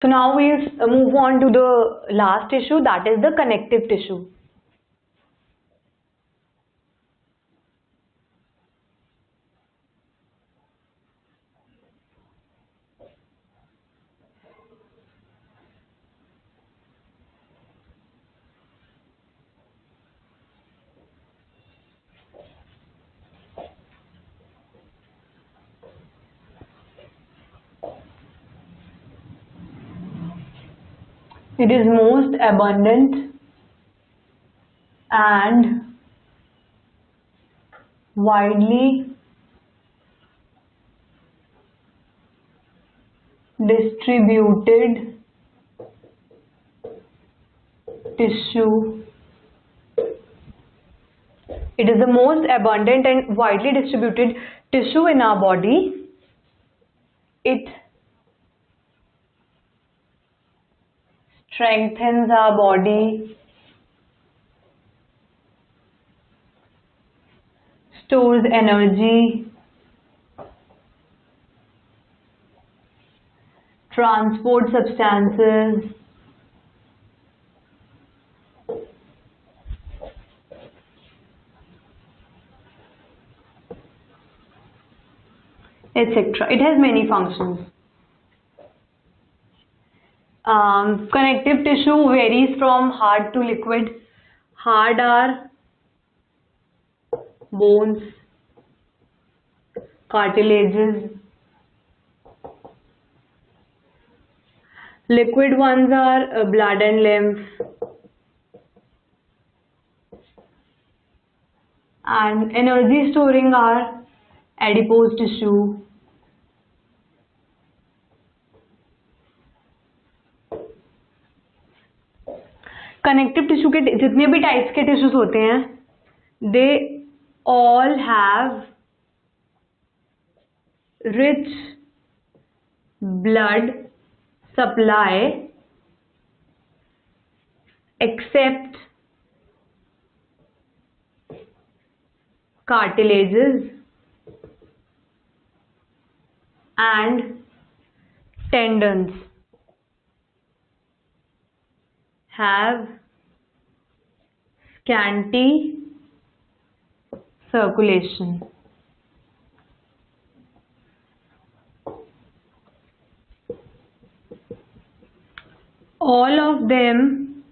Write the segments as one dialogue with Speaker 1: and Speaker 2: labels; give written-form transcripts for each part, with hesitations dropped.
Speaker 1: So now we'll move on to the last tissue, that is the connective tissue. It is most abundant and widely distributed tissue. It is the most abundant and widely distributed tissue in our body. It strengthens our body, stores energy, transports substances, etc. It has many functions. Connective tissue varies from hard to liquid. Hard are bones, cartilages. Liquid ones are blood and lymph. And energy storing are adipose tissue. Connective tissue के जितने भी types के tissues होते हैं, they all have rich blood supply except cartilages and tendons have scanty circulation. All of them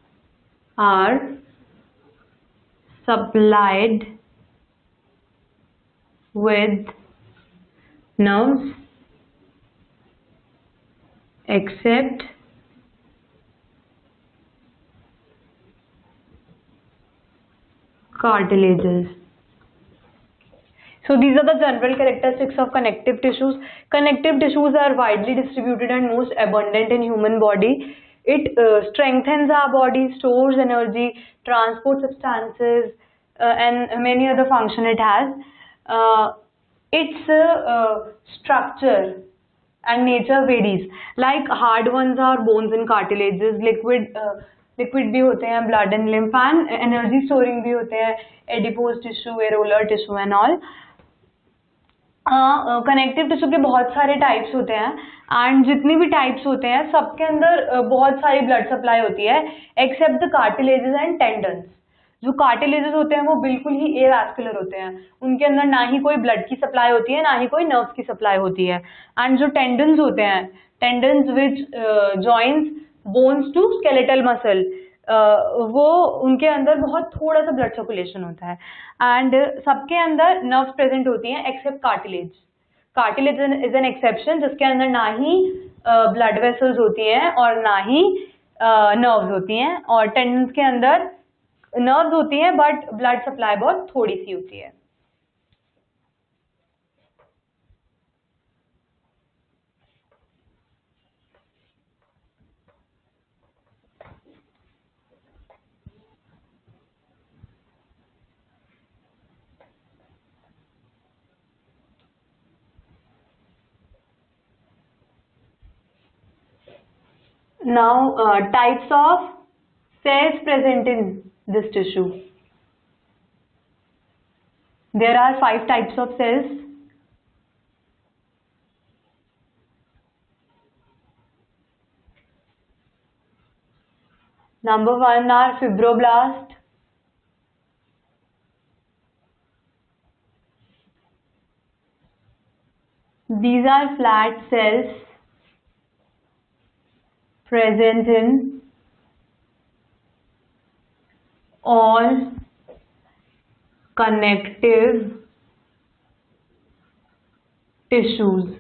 Speaker 1: are supplied with nerves except cartilages. So these are the general characteristics of connective tissues. Connective tissues are widely distributed and most abundant in human body. It strengthens our body, stores energy, transports substances, and many other functions it has. Its structure and nature varies. Like hard ones are bones and cartilages, liquid भी होते हैं blood and lymph, and energy storing भी होते हैं adipose tissue, areolar tissue and all. Connective tissue के बहुत सारे types होते हैं एंड जितनी भी टाइप्स होते हैं सबके अंदर बहुत सारी ब्लड सप्लाई होती है except the cartilages and tendons. जो कार्टिलेजेस होते हैं वो बिल्कुल ही एवास्कुलर होते हैं, उनके अंदर ना ही कोई ब्लड की सप्लाई होती है ना ही कोई नर्व्स की सप्लाई होती है. एंड जो टेंडन्स होते हैं, tendons which joins bones to skeletal muscle, वो उनके अंदर बहुत थोड़ा सा ब्लड सर्कुलेशन होता है. एंड सबके अंदर नर्व्स प्रेजेंट होती हैं except cartilage. Cartilage is an exception जिसके अंदर ना ही ब्लड वेसल्स होती हैं और ना ही नर्व्स होती हैं, और टेंडन्स के अंदर नर्व्स होती हैं बट ब्लड सप्लाई बहुत थोड़ी सी होती है. Now, types of cells present in this tissue. There are 5 types of cells. Number one are fibroblast. These are flat cells present in all connective tissues.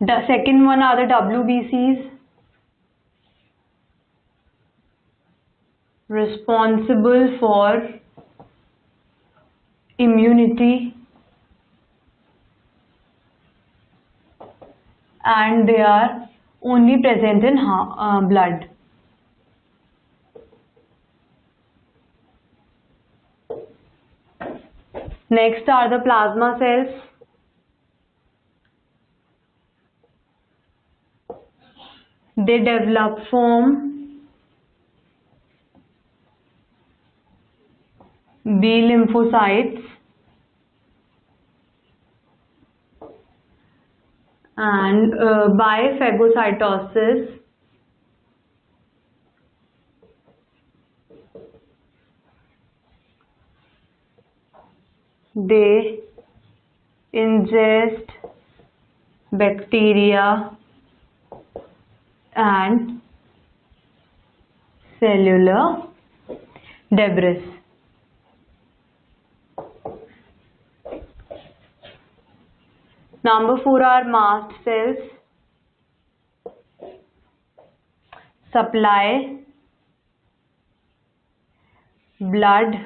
Speaker 1: The second one are the WBCs, responsible for immunity, and they are only present in blood. Next are the plasma cells. They develop from B lymphocytes and by phagocytosis they ingest bacteria and cellular debris. Number 4 are mast cells. Supply blood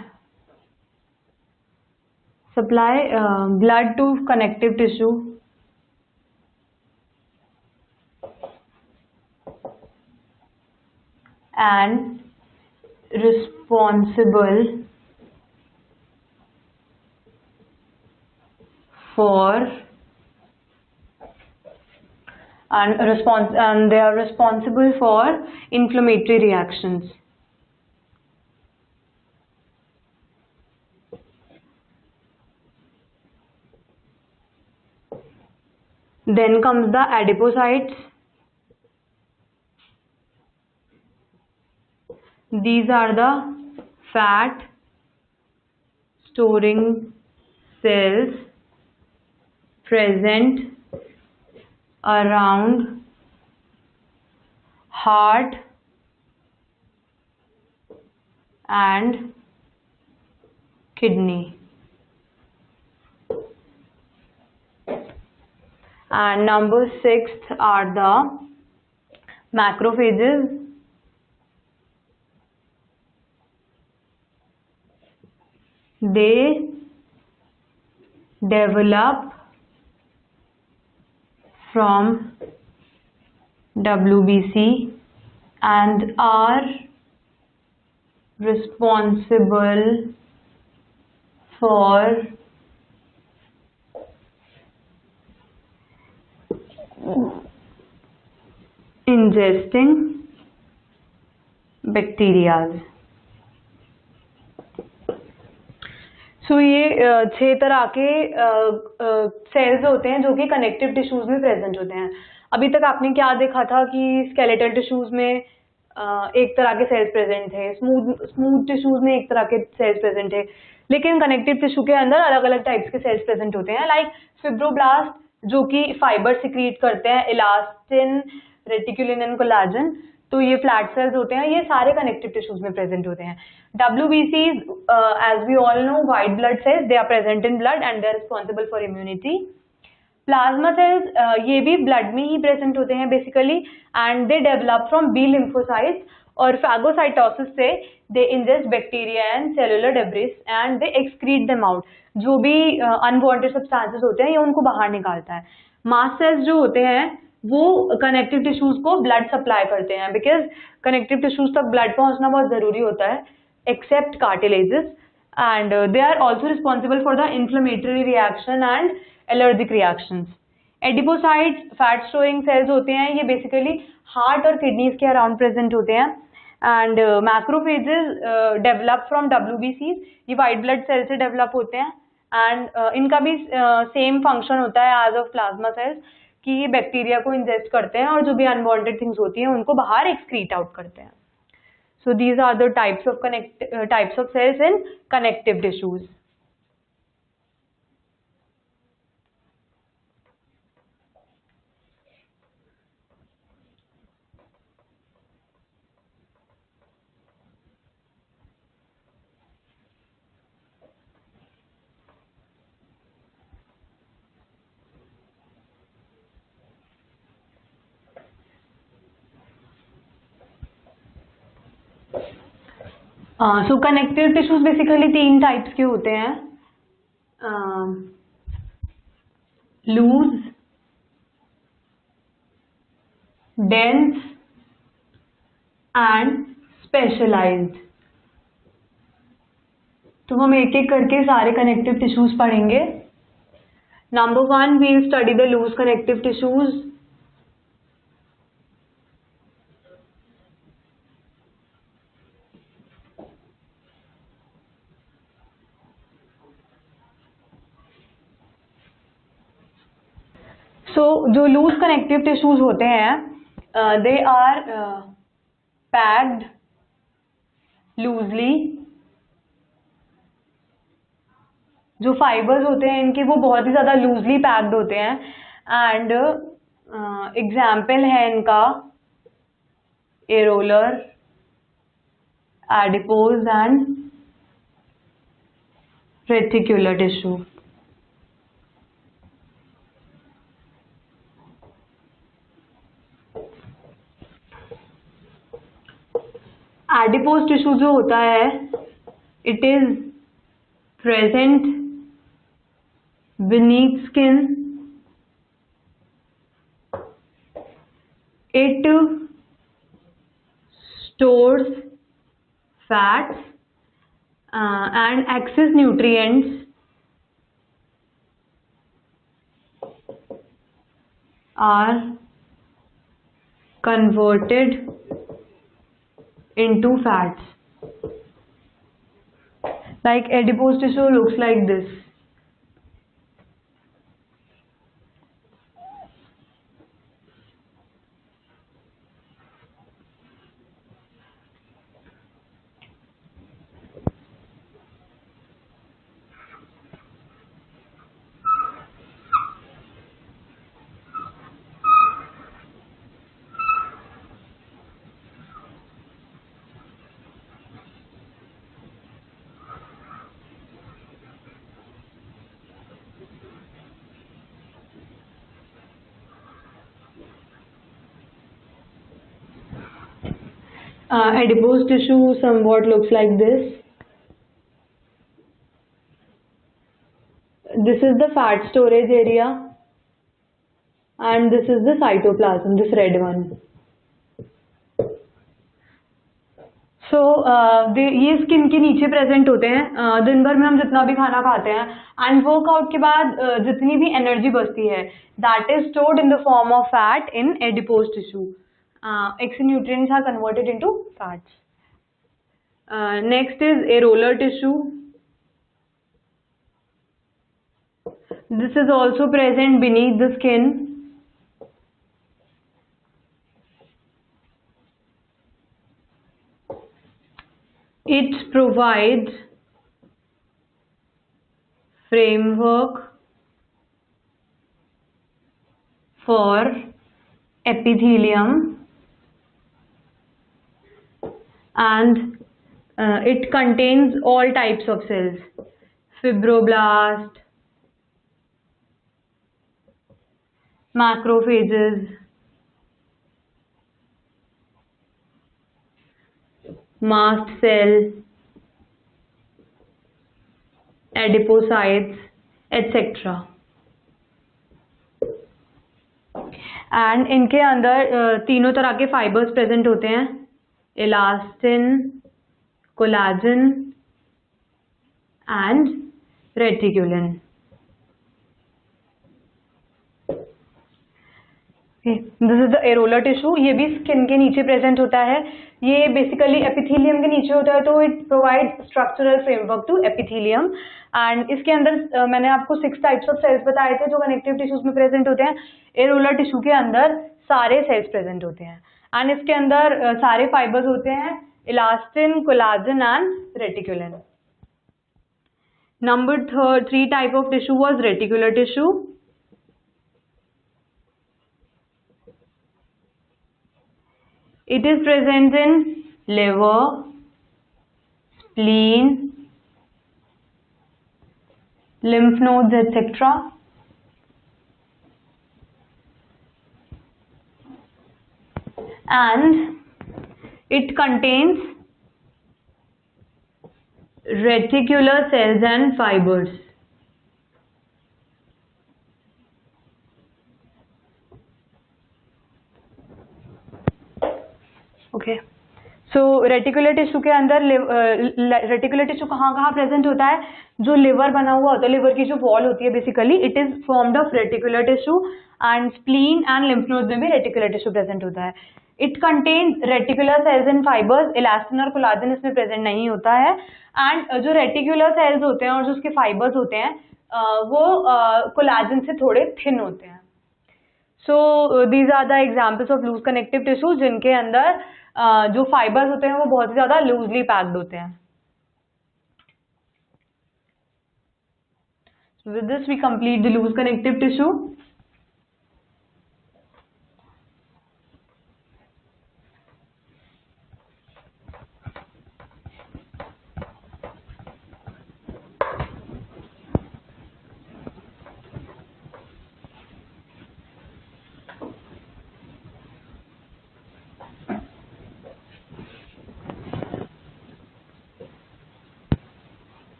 Speaker 1: to connective tissue and responsible for and they are responsible for inflammatory reactions. Then comes the adipocytes. These are the fat storing cells present around heart and kidney. And number 6 are the macrophages. They develop from WBC and are responsible for ingesting bacteria. सो ये 6 तरह के sales होते हैं जो कि connective tissues में present होते हैं. अभी तक आपने क्या देखा था कि स्केलेटल टिश्यूज में एक तरह के सेल्स प्रेजेंट थे, स्मूथ टिश्यूज में एक तरह के सेल्स प्रेजेंट थे, लेकिन कनेक्टिव टिश्यू के अंदर अलग अलग टाइप्स के सेल्स प्रेजेंट होते हैं. लाइक फिब्रोब्लास्ट जो कि फाइबर सिक्रीट करते हैं, इलास्टिन, रेटिकुलिन एंड कोलाजन, तो ये फ्लैट सेल्स होते हैं, ये सारे कनेक्टिव टिश्यूज में प्रेजेंट होते हैं. WBCs, as we all know, white blood cells, they are present in blood and they are responsible for immunity. Plasma cells, ये भी blood में ही present होते हैं basically and they develop from B lymphocytes और phagocytosis से they ingest bacteria and cellular debris and they excrete them out. जो भी unwanted substances होते हैं ये उनको बाहर निकालता है. Mast cells जो होते हैं वो कनेक्टिव टिश्यूज को ब्लड सप्लाई करते हैं, बिकॉज कनेक्टिव टिश्यूज तक ब्लड पहुंचना बहुत ज़रूरी होता है, except cartilages, and they are also responsible for the inflammatory reaction and allergic reactions. Adipocytes fat storing cells होते हैं, ये बेसिकली हार्ट और किडनीज के अराउंड प्रेजेंट होते हैं. And macrophages develop from WBCs, ये वाइट ब्लड सेल से develop होते हैं एंड इनका भी सेम फंक्शन होता है एज ऑफ प्लाज्मा सेल्स कि ये बैक्टीरिया को इंजेस्ट करते हैं और जो भी अनवांटेड थिंग्स होती हैं उनको बाहर एक्सक्रीट आउट करते हैं. So these are the types of cells in connective tissues. So connective tissues basically 3 types के होते हैं. Loose, dense and specialised. तो हम एक एक करके सारे कनेक्टिव टिश्यूज पढ़ेंगे. Number 1, we will study the loose connective tissues. So जो लूज कनेक्टिव टिश्यूज होते हैं दे आर पैक्ड लूजली. जो फाइबर्स होते हैं इनके वो बहुत ही ज़्यादा लूजली पैक्ड होते हैं. एंड एग्जाम्पल है इनका areolar, adipose and reticular tissue. Adipose tissue जो होता है it is present beneath skin. It stores fats and excess nutrients are converted into fats. Like adipose tissue looks like this. Adipose tissue somewhat looks like this. This is the fat storage area and this is the cytoplasm, this red one. So ये skin के नीचे present होते हैं. दिन भर में हम जितना भी खाना खाते हैं एंड वर्कआउट के बाद जितनी भी एनर्जी बचती है that is stored in the form of fat in adipose tissue. Excess nutrients are converted into fats. Next is areolar tissue. This is also present beneath the skin. It provides framework for epithelium and it contains all types of cells: fibroblast, macrophages, mast cell, adipocytes, etc. And इनके अंदर तीनों तरह के fibres present होते हैं: elastin, collagen and reticulin. This is the areolar tissue, ये भी skin के नीचे प्रेजेंट होता है, ये बेसिकली एपिथेलियम के नीचे होता है, तो it provide structural framework to epithelium. And इसके अंदर मैंने आपको 6 टाइप्स ऑफ सेल्स बताए थे जो कनेक्टिव टिश्यूज में प्रेजेंट होते हैं। एरोलर टिश्यू के अंदर सारे सेल्स प्रेजेंट होते हैं एंड इसके अंदर सारे फाइबर्स होते हैं, elastin, collagen and reticulin. Number 3 type of tissue was reticular tissue. It is present in liver, spleen, lymph nodes, etc. And it contains reticular cells and fibers. Okay, so reticular tissue के अंदर reticular tissue कहाँ कहाँ present होता है? जो liver बना हुआ होता है, लिवर की जो वॉल होती है basically it is formed of reticular tissue and spleen and lymph nodes में भी रेटिकुलर टिश्यू प्रेजेंट होता है। It contains reticular cells and fibres, elastin और कोलाजन इसमें प्रेजेंट नहीं होता है। एंड जो रेटिकुलर सेल्स होते हैं और जो उसके फाइबर्स होते हैं वो कोलाजन से थोड़े थिन होते हैं। So these are the examples of loose connective tissue जिनके अंदर जो फाइबर्स होते हैं वो बहुत ही ज्यादा लूजली पैक्ड होते हैं। With this we complete the loose connective tissue.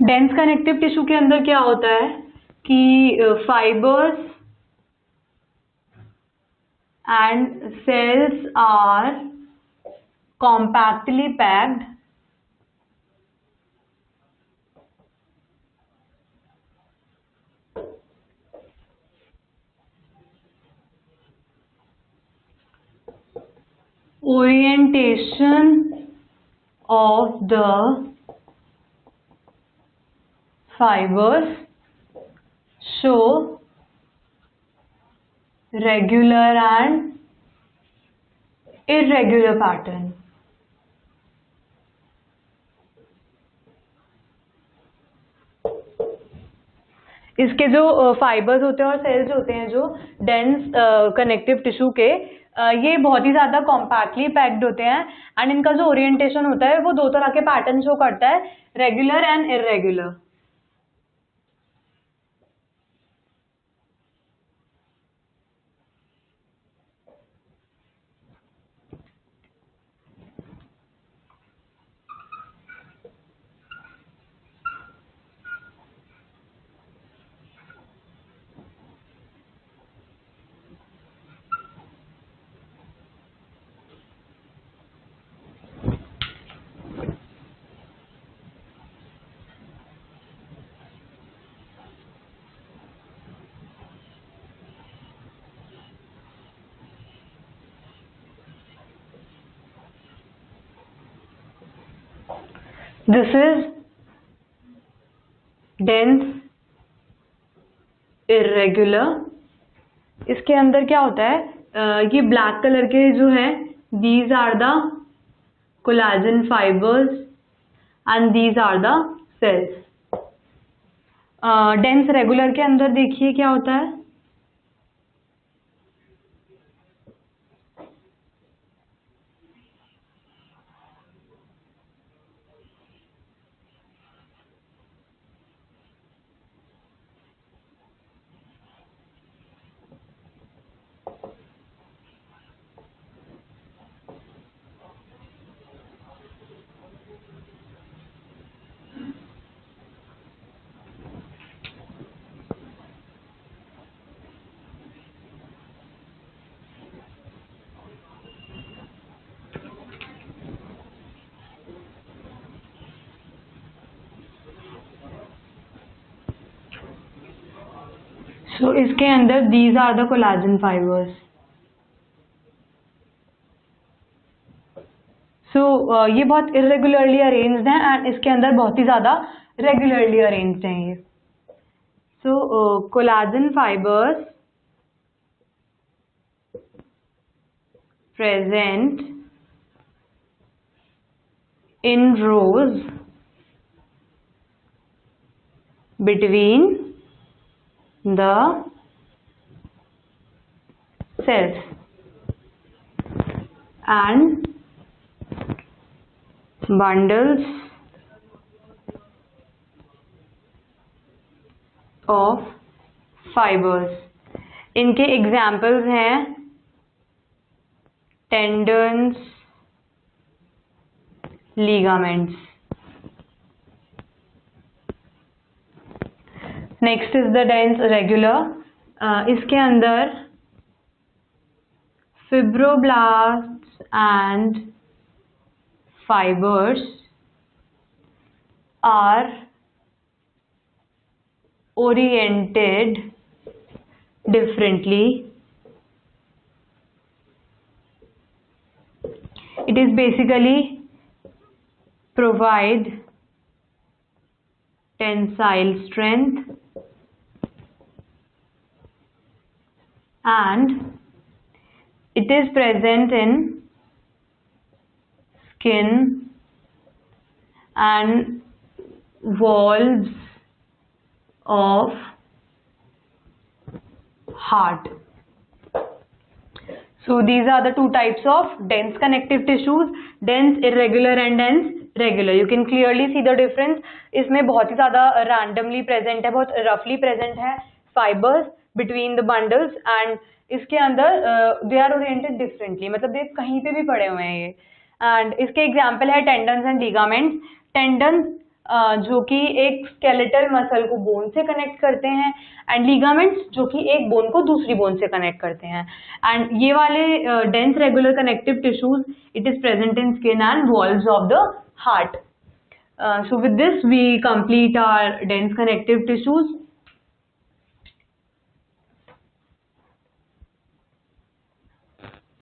Speaker 1: Dense connective tissue के अंदर क्या होता है कि fibres and cells are compactly packed orientation of the fibers show regular and irregular pattern. इसके जो फाइबर्स होते हैं और सेल्स होते हैं जो डेंस कनेक्टिव टिश्यू के ये बहुत ही ज्यादा कॉम्पैक्टली पैक्ड होते हैं एंड इनका जो ओरिएंटेशन होता है वो दो तरह के पैटर्न शो करता है, regular and irregular. This is dense irregular. इसके अंदर क्या होता है ये ब्लैक कलर के जो है these are the collagen fibres and these are the cells. Dense regular के अंदर देखिए क्या होता है, सो इसके अंदर these are the collagen fibres. So ये बहुत इरेगुलरली अरेंज्ड हैं एंड इसके अंदर बहुत ही ज़्यादा रेगुलरली अरेंज्ड हैं ये. So collagen fibres present in rows between the cells and bundles of fibers. इनके एग्जाम्पल्स हैं tendons, ligaments. Next is the dense regular. इसके अंदर fibroblasts and fibers are oriented differently. It is basically provide tensile strength and it is present in skin and walls of heart. So these are the two types of dense connective tissues, dense irregular and dense regular. You can clearly see the difference. इसमें बहुत ही ज़्यादा randomly present है, बहुत roughly present है fibers between the bundles and इसके अंदर they are oriented differently. मतलब ये कहीं पे भी पड़े हुए हैं ये. And इसके example है tendons and ligaments. Tendons जो कि एक स्केलेटल मसल को बोन से कनेक्ट करते हैं एंड लिगामेंट्स जो कि एक बोन को दूसरी बोन से कनेक्ट करते हैं. एंड ये वाले dense regular connective tissues it is present in skin and walls of the heart. So with this we complete our dense connective tissues.